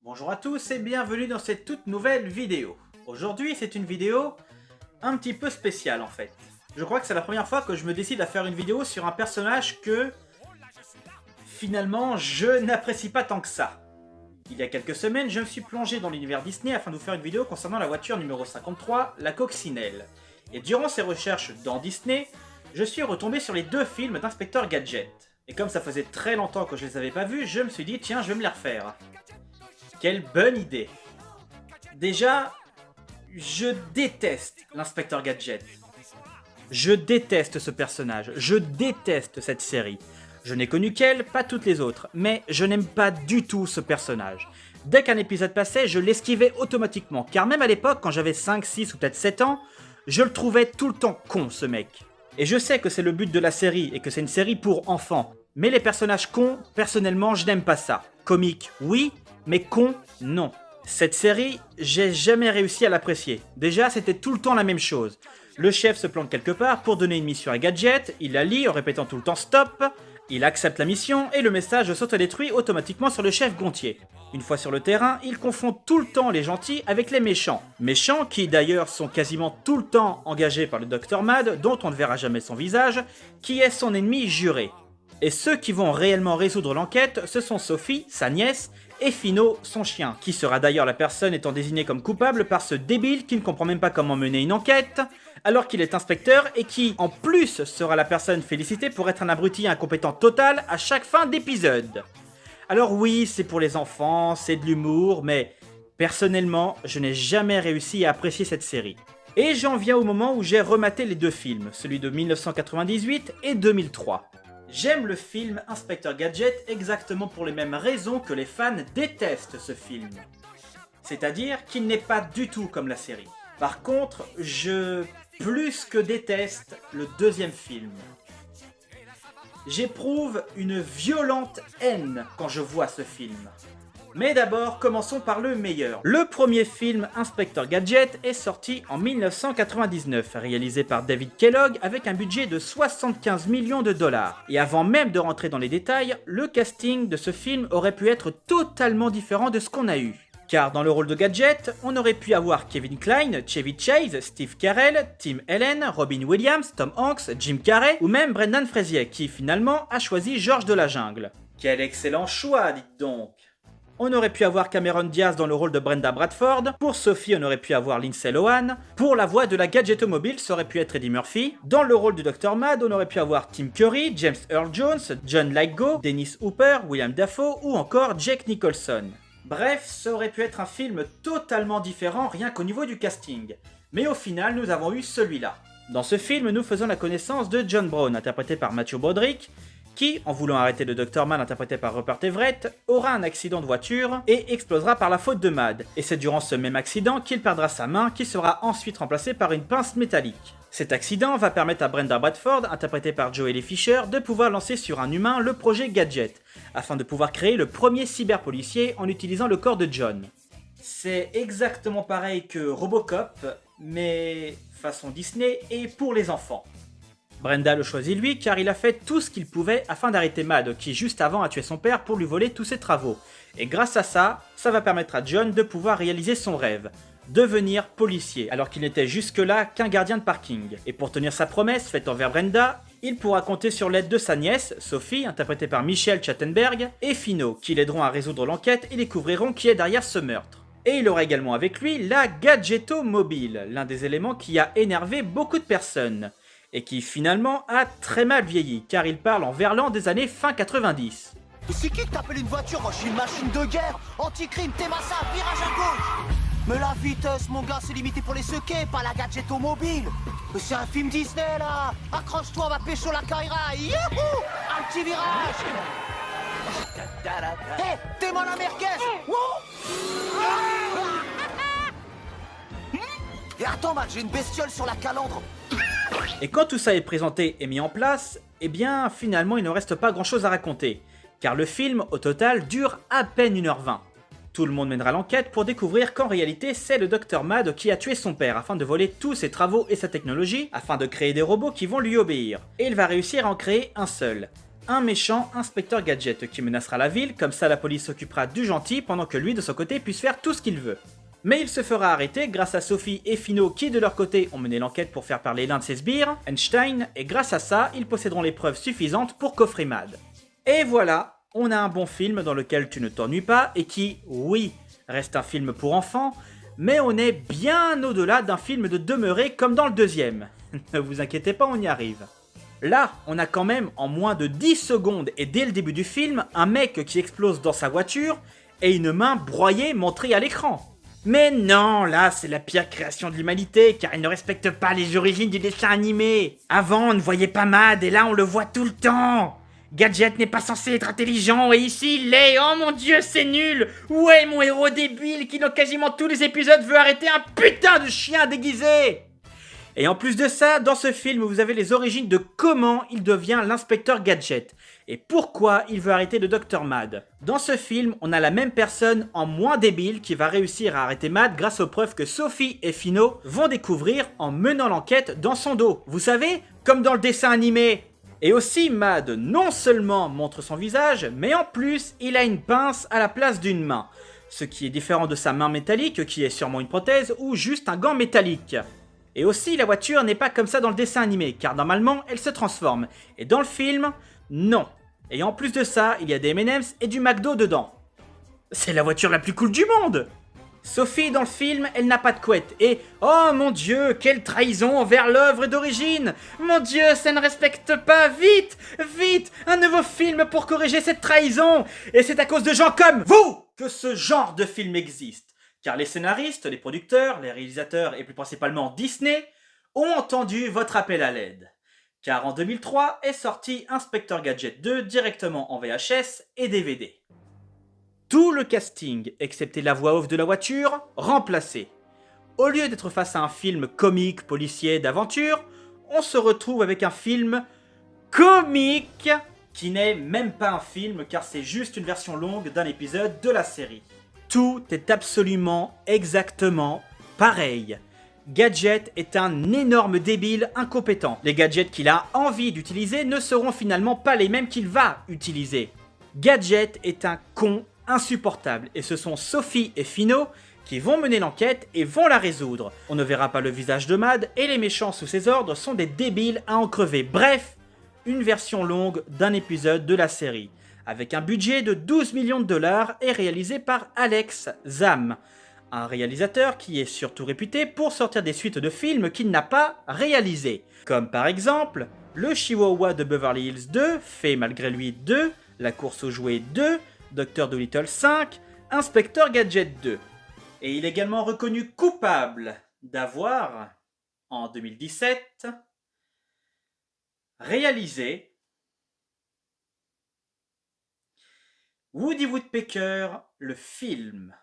Bonjour à tous et bienvenue dans cette toute nouvelle vidéo. Aujourd'hui c'est une vidéo un petit peu spéciale en fait. Je crois que c'est la première fois que je me décide à faire une vidéo sur un personnage que finalement je n'apprécie pas tant que ça. Il y a quelques semaines, je me suis plongé dans l'univers Disney afin de vous faire une vidéo concernant la voiture numéro 53, la Coccinelle. Et durant ces recherches dans Disney, je suis retombé sur les deux films d'Inspecteur Gadget. Et comme ça faisait très longtemps que je les avais pas vus, je me suis dit tiens, je vais me les refaire. Quelle bonne idée! Déjà, je déteste l'inspecteur Gadget. Je déteste ce personnage, je déteste cette série. Je n'ai connu qu'elle, pas toutes les autres, mais je n'aime pas du tout ce personnage. Dès qu'un épisode passait, je l'esquivais automatiquement, car même à l'époque, quand j'avais 5, 6 ou peut-être 7 ans, je le trouvais tout le temps con, ce mec. Et je sais que c'est le but de la série, et que c'est une série pour enfants, mais les personnages cons, personnellement, je n'aime pas ça. Comique, oui, mais con, non. Cette série, j'ai jamais réussi à l'apprécier. Déjà, c'était tout le temps la même chose. Le chef se plante quelque part pour donner une mission à Gadget, il la lit en répétant tout le temps stop, il accepte la mission et le message s'autodétruit automatiquement sur le chef Gontier. Une fois sur le terrain, il confond tout le temps les gentils avec les méchants. Méchants qui d'ailleurs sont quasiment tout le temps engagés par le Dr Mad, dont on ne verra jamais son visage, qui est son ennemi juré. Et ceux qui vont réellement résoudre l'enquête, ce sont Sophie, sa nièce, et Fino, son chien, qui sera d'ailleurs la personne étant désignée comme coupable par ce débile qui ne comprend même pas comment mener une enquête, alors qu'il est inspecteur et qui, en plus, sera la personne félicitée pour être un abruti incompétent total à chaque fin d'épisode. Alors oui, c'est pour les enfants, c'est de l'humour, mais personnellement, je n'ai jamais réussi à apprécier cette série. Et j'en viens au moment où j'ai rematé les deux films, celui de 1998 et 2003. J'aime le film Inspecteur Gadget exactement pour les mêmes raisons que les fans détestent ce film. C'est-à-dire qu'il n'est pas du tout comme la série. Par contre, je plus que déteste le deuxième film. J'éprouve une violente haine quand je vois ce film. Mais d'abord, commençons par le meilleur. Le premier film, Inspecteur Gadget, est sorti en 1999, réalisé par David Kellogg avec un budget de 75 millions de dollars. Et avant même de rentrer dans les détails, le casting de ce film aurait pu être totalement différent de ce qu'on a eu. Car dans le rôle de Gadget, on aurait pu avoir Kevin Kline, Chevy Chase, Steve Carell, Tim Allen, Robin Williams, Tom Hanks, Jim Carrey ou même Brendan Fraser qui finalement a choisi Georges de la Jungle. Quel excellent choix, dites donc! On aurait pu avoir Cameron Diaz dans le rôle de Brenda Bradford, pour Sophie on aurait pu avoir Lindsay Lohan, pour la voix de la Gadgetomobile ça aurait pu être Eddie Murphy, dans le rôle du Dr Mad on aurait pu avoir Tim Curry, James Earl Jones, John Lithgow, Dennis Hooper, William Dafoe ou encore Jack Nicholson. Bref, ça aurait pu être un film totalement différent rien qu'au niveau du casting. Mais au final, nous avons eu celui-là. Dans ce film, nous faisons la connaissance de John Brown, interprété par Matthew Broderick, qui, en voulant arrêter le Dr Mad interprété par Rupert Everett, aura un accident de voiture et explosera par la faute de Mad. Et c'est durant ce même accident qu'il perdra sa main, qui sera ensuite remplacée par une pince métallique. Cet accident va permettre à Brenda Bradford, interprétée par Joely Fisher, de pouvoir lancer sur un humain le projet Gadget, afin de pouvoir créer le premier cyberpolicier en utilisant le corps de John. C'est exactement pareil que Robocop, mais façon Disney et pour les enfants. Brenda le choisit lui car il a fait tout ce qu'il pouvait afin d'arrêter Mad qui juste avant a tué son père pour lui voler tous ses travaux. Et grâce à ça, ça va permettre à John de pouvoir réaliser son rêve, devenir policier alors qu'il n'était jusque-là qu'un gardien de parking. Et pour tenir sa promesse faite envers Brenda, il pourra compter sur l'aide de sa nièce, Sophie, interprétée par Michelle Chattenberg, et Fino, qui l'aideront à résoudre l'enquête et découvriront qui est derrière ce meurtre. Et il aura également avec lui la Gadgetomobile, l'un des éléments qui a énervé beaucoup de personnes. Et qui finalement a très mal vieilli, car il parle en verlan des années fin 90. C'est qui que t'appelles une voiture? Moi je suis une machine de guerre, anti-crime, Temasa, virage à gauche. Mais la vitesse mon gars c'est limité pour les sequets, pas la Gadgetomobile. Mais c'est un film Disney là. Accroche-toi, on va pécho la Kaira. Youhou, un petit virage. Hé, t'es mon merguez. Et attends Matt, j'ai une bestiole sur la calandre. Et quand tout ça est présenté et mis en place, eh bien finalement il ne reste pas grand chose à raconter, car le film au total dure à peine 1h20. Tout le monde mènera l'enquête pour découvrir qu'en réalité c'est le Dr Mad qui a tué son père afin de voler tous ses travaux et sa technologie, afin de créer des robots qui vont lui obéir. Et il va réussir à en créer un seul. un méchant inspecteur Gadget qui menacera la ville, comme ça la police s'occupera du gentil pendant que lui de son côté puisse faire tout ce qu'il veut. Mais il se fera arrêter grâce à Sophie et Fino qui de leur côté ont mené l'enquête pour faire parler l'un de ses sbires, Einstein, et grâce à ça, ils posséderont les preuves suffisantes pour coffrer Mad. Et voilà, on a un bon film dans lequel tu ne t'ennuies pas et qui, oui, reste un film pour enfants, mais on est bien au-delà d'un film de demeuré comme dans le deuxième. Ne vous inquiétez pas, on y arrive. Là, on a quand même en moins de 10 secondes et dès le début du film, un mec qui explose dans sa voiture et une main broyée montrée à l'écran. Mais non, là c'est la pire création de l'humanité car il ne respecte pas les origines du dessin animé. Avant on ne voyait pas Mad et là on le voit tout le temps. Gadget n'est pas censé être intelligent et ici il l'est. Oh mon dieu c'est nul. Ouais mon héros débile qui dans quasiment tous les épisodes veut arrêter un putain de chien déguisé. Et en plus de ça, dans ce film, vous avez les origines de comment il devient l'inspecteur Gadget et pourquoi il veut arrêter le Dr Mad. Dans ce film, on a la même personne en moins débile qui va réussir à arrêter Mad grâce aux preuves que Sophie et Fino vont découvrir en menant l'enquête dans son dos. Vous savez, comme dans le dessin animé. Et aussi, Mad non seulement montre son visage, mais en plus, il a une pince à la place d'une main. Ce qui est différent de sa main métallique, qui est sûrement une prothèse ou juste un gant métallique. Et aussi, la voiture n'est pas comme ça dans le dessin animé, car normalement, elle se transforme. Et dans le film, non. Et en plus de ça, il y a des M&M's et du McDo dedans. C'est la voiture la plus cool du monde! Sophie, dans le film, elle n'a pas de couette. Et, oh mon dieu, quelle trahison envers l'œuvre d'origine! Mon dieu, ça ne respecte pas! Vite! Vite! Un nouveau film pour corriger cette trahison! Et c'est à cause de gens comme vous que ce genre de film existe. Car les scénaristes, les producteurs, les réalisateurs et plus principalement Disney ont entendu votre appel à l'aide. Car en 2003 est sorti Inspecteur Gadget 2 directement en VHS et DVD. Tout le casting, excepté la voix off de la voiture, remplacé. Au lieu d'être face à un film comique, policier, d'aventure, on se retrouve avec un film comique qui n'est même pas un film car c'est juste une version longue d'un épisode de la série. Tout est absolument, exactement pareil. Gadget est un énorme débile incompétent. Les gadgets qu'il a envie d'utiliser ne seront finalement pas les mêmes qu'il va utiliser. Gadget est un con insupportable et ce sont Sophie et Fino qui vont mener l'enquête et vont la résoudre. On ne verra pas le visage de Mad et les méchants sous ses ordres sont des débiles à en crever. Bref, une version longue d'un épisode de la série, avec un budget de 12 millions de dollars et réalisé par Alex Zamm, un réalisateur qui est surtout réputé pour sortir des suites de films qu'il n'a pas réalisés, comme par exemple Le Chihuahua de Beverly Hills 2, Fait malgré lui 2, La course aux jouets 2, Dr Dolittle 5, Inspecteur Gadget 2. Et il est également reconnu coupable d'avoir, en 2017, réalisé Woody Woodpecker, le film.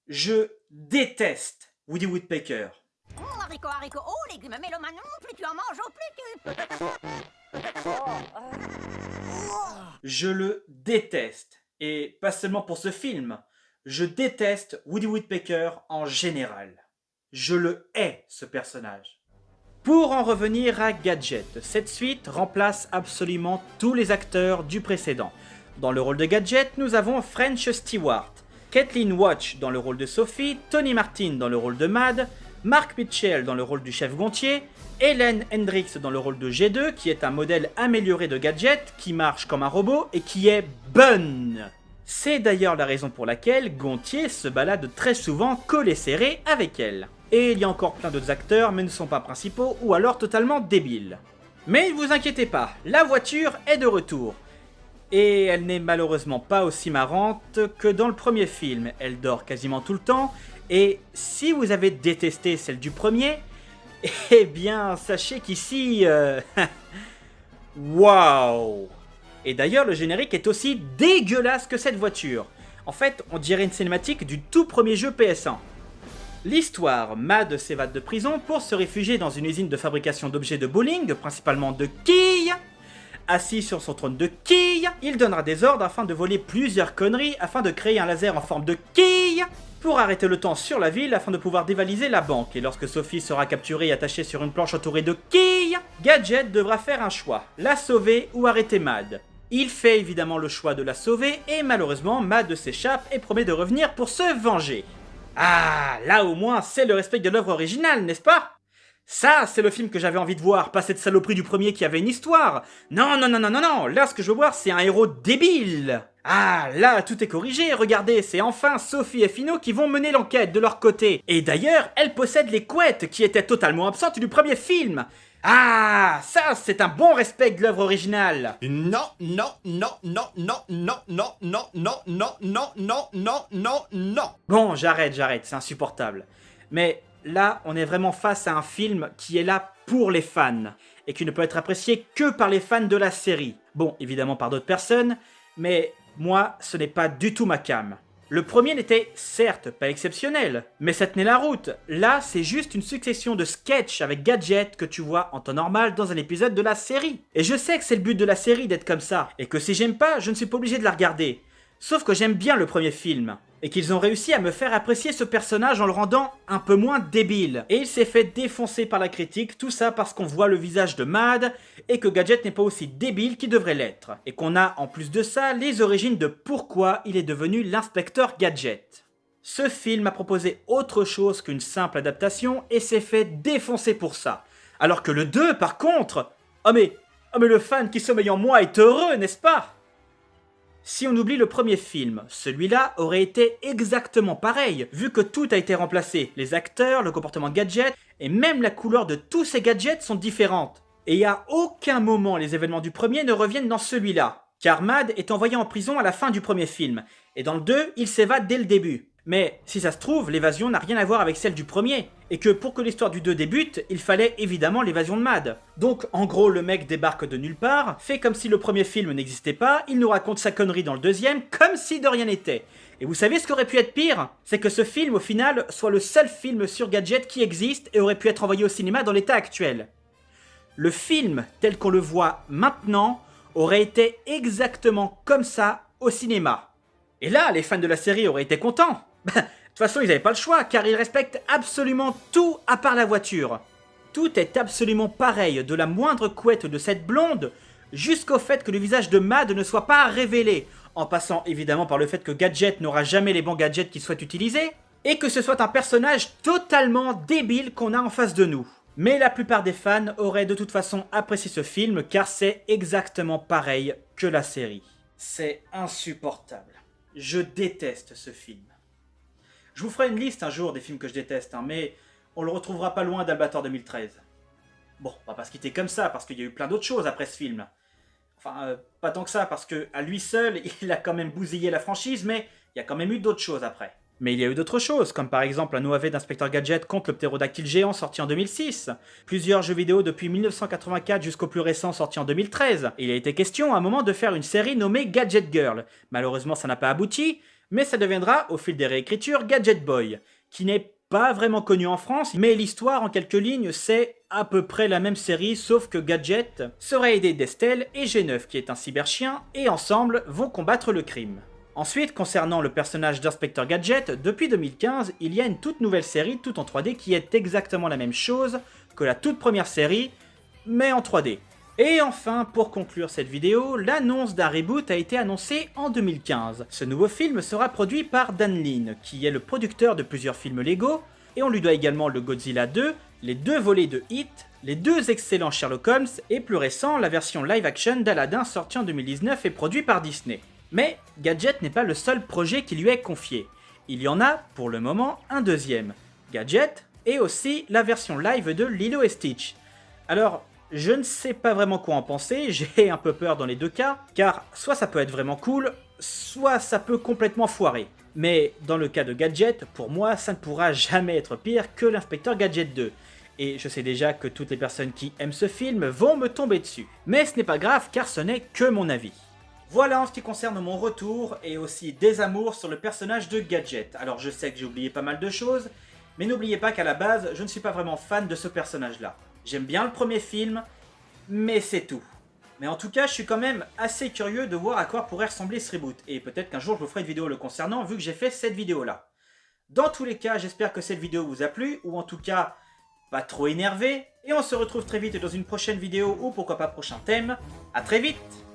Je déteste Woody Woodpecker. Oh, haricot, oh, légumes, mélomanon, plus tu en manges, oh, plus tu... Je le déteste. Et pas seulement pour ce film. Je déteste Woody Woodpecker en général. Je le hais, ce personnage. Pour en revenir à Gadget, cette suite remplace absolument tous les acteurs du précédent. Dans le rôle de Gadget, nous avons French Stewart, Kathleen Watch dans le rôle de Sophie, Tony Martin dans le rôle de Mad, Mark Mitchell dans le rôle du chef Gontier, Helen Hendricks dans le rôle de G2, qui est un modèle amélioré de Gadget, qui marche comme un robot et qui est bonne. C'est d'ailleurs la raison pour laquelle Gontier se balade très souvent collé serré avec elle. Et il y a encore plein d'autres acteurs, mais ne sont pas principaux ou alors totalement débiles. Mais ne vous inquiétez pas, la voiture est de retour. Et elle n'est malheureusement pas aussi marrante que dans le premier film. Elle dort quasiment tout le temps, et si vous avez détesté celle du premier, eh bien sachez qu'ici... Waouh! Et d'ailleurs le générique est aussi dégueulasse que cette voiture. En fait, on dirait une cinématique du tout premier jeu PS1. L'histoire, Mad s'évade de prison pour se réfugier dans une usine de fabrication d'objets de bowling, principalement de quilles, assis sur son trône de quilles, il donnera des ordres afin de voler plusieurs conneries afin de créer un laser en forme de quille pour arrêter le temps sur la ville afin de pouvoir dévaliser la banque. Et lorsque Sophie sera capturée et attachée sur une planche entourée de quilles, Gadget devra faire un choix, la sauver ou arrêter Mad. Il fait évidemment le choix de la sauver et malheureusement Mad s'échappe et promet de revenir pour se venger. Ah, là au moins c'est le respect de l'œuvre originale, n'est-ce pas? Ça, c'est le film que j'avais envie de voir, pas cette saloperie du premier qui avait une histoire. Non, non, non, non, non, non, là ce que je veux voir c'est un héros débile. Ah, là tout est corrigé, regardez, c'est enfin Sophie et Fino qui vont mener l'enquête de leur côté. Et d'ailleurs, elles possèdent les couettes qui étaient totalement absentes du premier film. Ah, ça c'est un bon respect de l'œuvre originale. Non, non, non, non, non, non, non, non, non, non, non, non, non, non, non. Bon, j'arrête, c'est insupportable. Mais là, on est vraiment face à un film qui est là pour les fans, et qui ne peut être apprécié que par les fans de la série. Bon, évidemment par d'autres personnes, mais moi, ce n'est pas du tout ma came. Le premier n'était certes pas exceptionnel, mais ça tenait la route. Là, c'est juste une succession de sketchs avec Gadget que tu vois en temps normal dans un épisode de la série. Et je sais que c'est le but de la série d'être comme ça, et que si j'aime pas, je ne suis pas obligé de la regarder. Sauf que j'aime bien le premier film, et qu'ils ont réussi à me faire apprécier ce personnage en le rendant un peu moins débile. Et il s'est fait défoncer par la critique, tout ça parce qu'on voit le visage de Mad, et que Gadget n'est pas aussi débile qu'il devrait l'être. Et qu'on a en plus de ça les origines de pourquoi il est devenu l'inspecteur Gadget. Ce film a proposé autre chose qu'une simple adaptation, et s'est fait défoncer pour ça. Alors que le 2 par contre, oh mais le fan qui sommeille en moi est heureux, n'est-ce pas ? Si on oublie le premier film, celui-là aurait été exactement pareil, vu que tout a été remplacé. Les acteurs, le comportement de Gadget, et même la couleur de tous ces gadgets sont différentes. Et à aucun moment les événements du premier ne reviennent dans celui-là. Car Mad est envoyé en prison à la fin du premier film, et dans le 2, il s'évade dès le début. Mais si ça se trouve, l'évasion n'a rien à voir avec celle du premier, et que pour que l'histoire du 2 débute, il fallait évidemment l'évasion de Mad. Donc en gros, le mec débarque de nulle part, fait comme si le premier film n'existait pas, il nous raconte sa connerie dans le deuxième, comme si de rien n'était. Et vous savez ce qui aurait pu être pire? C'est que ce film, au final, soit le seul film sur Gadget qui existe et aurait pu être envoyé au cinéma dans l'état actuel. Le film, tel qu'on le voit maintenant, aurait été exactement comme ça au cinéma. Et là, les fans de la série auraient été contents. De toute façon, ils n'avaient pas le choix, car ils respectent absolument tout à part la voiture. Tout est absolument pareil, de la moindre couette de cette blonde, jusqu'au fait que le visage de Mad ne soit pas révélé, en passant évidemment par le fait que Gadget n'aura jamais les bons gadgets qu'il souhaite utiliser, et que ce soit un personnage totalement débile qu'on a en face de nous. Mais la plupart des fans auraient de toute façon apprécié ce film, car c'est exactement pareil que la série. C'est insupportable. Je déteste ce film. Je vous ferai une liste un jour des films que je déteste, mais on le retrouvera pas loin d'Albator 2013. Bon, on va pas se quitter comme ça, parce qu'il y a eu plein d'autres choses après ce film. Enfin, pas tant que ça, parce que à lui seul, il a quand même bousillé la franchise, mais il y a quand même eu d'autres choses après. Mais il y a eu d'autres choses, comme par exemple un OAV d'Inspecteur Gadget contre le ptérodactyle géant sorti en 2006, plusieurs jeux vidéo depuis 1984 jusqu'au plus récent sorti en 2013, et il a été question à un moment de faire une série nommée Gadget Girl. Malheureusement ça n'a pas abouti, mais ça deviendra au fil des réécritures Gadget Boy, qui n'est pas vraiment connu en France, mais l'histoire en quelques lignes c'est à peu près la même série, sauf que Gadget sera aidé d'Estelle et G9 qui est un cyberchien, et ensemble vont combattre le crime. Ensuite, concernant le personnage d'Inspecteur Gadget, depuis 2015, il y a une toute nouvelle série, tout en 3D, qui est exactement la même chose que la toute première série, mais en 3D. Et enfin, pour conclure cette vidéo, l'annonce d'un reboot a été annoncée en 2015. Ce nouveau film sera produit par Dan Lin, qui est le producteur de plusieurs films Lego, et on lui doit également le Godzilla 2, les 2 volets de Hit, les 2 excellents Sherlock Holmes, et plus récent, la version live-action d'Aladdin sortie en 2019 et produit par Disney. Mais Gadget n'est pas le seul projet qui lui est confié. Il y en a, pour le moment, un deuxième. Gadget, et aussi la version live de Lilo et Stitch. Alors, je ne sais pas vraiment quoi en penser, j'ai un peu peur dans les deux cas, car soit ça peut être vraiment cool, soit ça peut complètement foirer. Mais dans le cas de Gadget, pour moi, ça ne pourra jamais être pire que l'Inspecteur Gadget 2. Et je sais déjà que toutes les personnes qui aiment ce film vont me tomber dessus. Mais ce n'est pas grave, car ce n'est que mon avis. Voilà en ce qui concerne mon retour et aussi des amours sur le personnage de Gadget. Alors je sais que j'ai oublié pas mal de choses, mais n'oubliez pas qu'à la base, je ne suis pas vraiment fan de ce personnage-là. J'aime bien le premier film, mais c'est tout. Mais en tout cas, je suis quand même assez curieux de voir à quoi pourrait ressembler ce reboot. Et peut-être qu'un jour je vous ferai une vidéo le concernant, vu que j'ai fait cette vidéo-là. Dans tous les cas, j'espère que cette vidéo vous a plu, ou en tout cas, pas trop énervé. Et on se retrouve très vite dans une prochaine vidéo, ou pourquoi pas prochain thème. A très vite!